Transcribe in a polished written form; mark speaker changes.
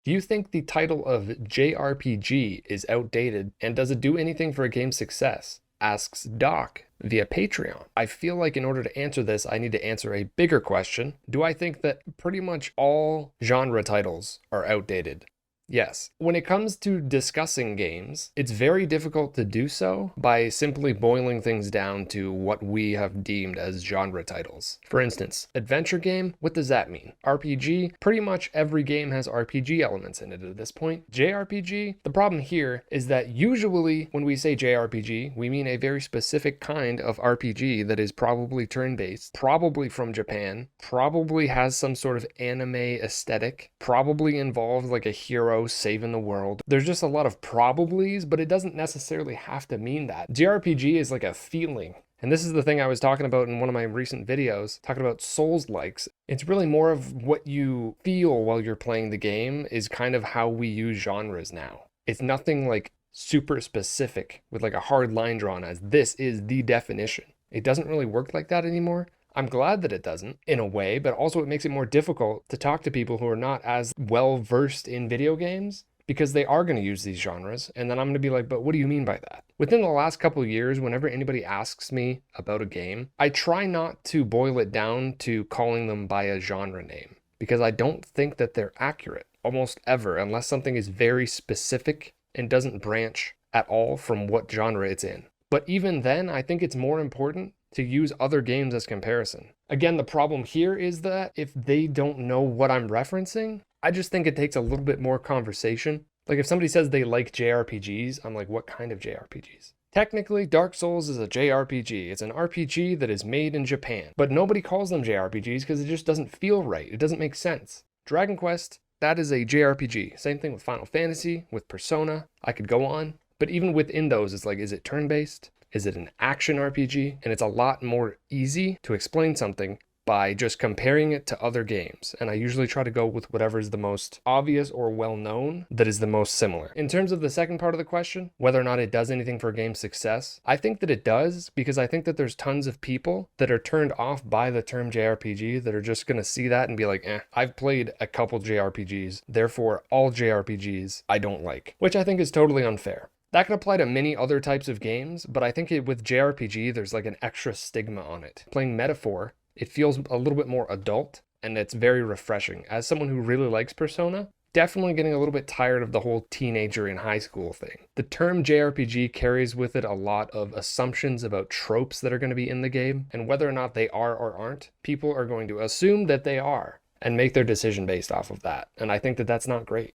Speaker 1: Do you think the title of JRPG is outdated, and does it do anything for a game's success? Asks Doc via Patreon. I feel like in order to answer this, I need to answer a bigger question. Do I think that pretty much all genre titles are outdated? Yes. When it comes to discussing games, it's very difficult to do so by simply boiling things down to what we have deemed as genre titles. For instance, adventure game, what does that mean? RPG, pretty much every game has RPG elements in it at this point. JRPG, the problem here is that usually when we say JRPG, we mean a very specific kind of RPG that is probably turn-based, probably from Japan, probably has some sort of anime aesthetic, probably involves like a hero saving the world. There's just a lot of probablys, but it doesn't necessarily have to mean that. JRPG is like a feeling. And this is the thing I was talking about in one of my recent videos, talking about Souls-likes. It's really more of what you feel while you're playing the game is kind of how we use genres now. It's nothing like super specific with like a hard line drawn as this is the definition. It doesn't really work like that anymore. I'm glad that it doesn't, in a way, but also it makes it more difficult to talk to people who are not as well versed in video games because they are going to use these genres. And then I'm going to be like, but what do you mean by that? Within the last couple of years, whenever anybody asks me about a game, I try not to boil it down to calling them by a genre name because I don't think that they're accurate almost ever unless something is very specific and doesn't branch at all from what genre it's in. But even then, I think it's more important to use other games as comparison. Again, the problem here is that if they don't know what I'm referencing, I just think it takes a little bit more conversation. Like if somebody says they like JRPGs, I'm like, what kind of JRPGs? Technically, Dark Souls is a JRPG. It's an RPG that is made in Japan, but nobody calls them JRPGs because it just doesn't feel right. It doesn't make sense. Dragon Quest, that is a JRPG. Same thing with Final Fantasy, with Persona. I could go on, but even within those, it's like, is it turn-based? Is it an action RPG? And it's a lot more easy to explain something by just comparing it to other games. And I usually try to go with whatever is the most obvious or well-known that is the most similar. In terms of the second part of the question, whether or not it does anything for a game's success, I think that it does because I think that there's tons of people that are turned off by the term JRPG that are just going to see that and be like, I've played a couple JRPGs, therefore all JRPGs I don't like, which I think is totally unfair. That could apply to many other types of games, but I think with JRPG, there's like an extra stigma on it. Playing Metaphor, it feels a little bit more adult, and it's very refreshing. As someone who really likes Persona, definitely getting a little bit tired of the whole teenager in high school thing. The term JRPG carries with it a lot of assumptions about tropes that are going to be in the game, and whether or not they are or aren't, people are going to assume that they are and make their decision based off of that. And I think that that's not great.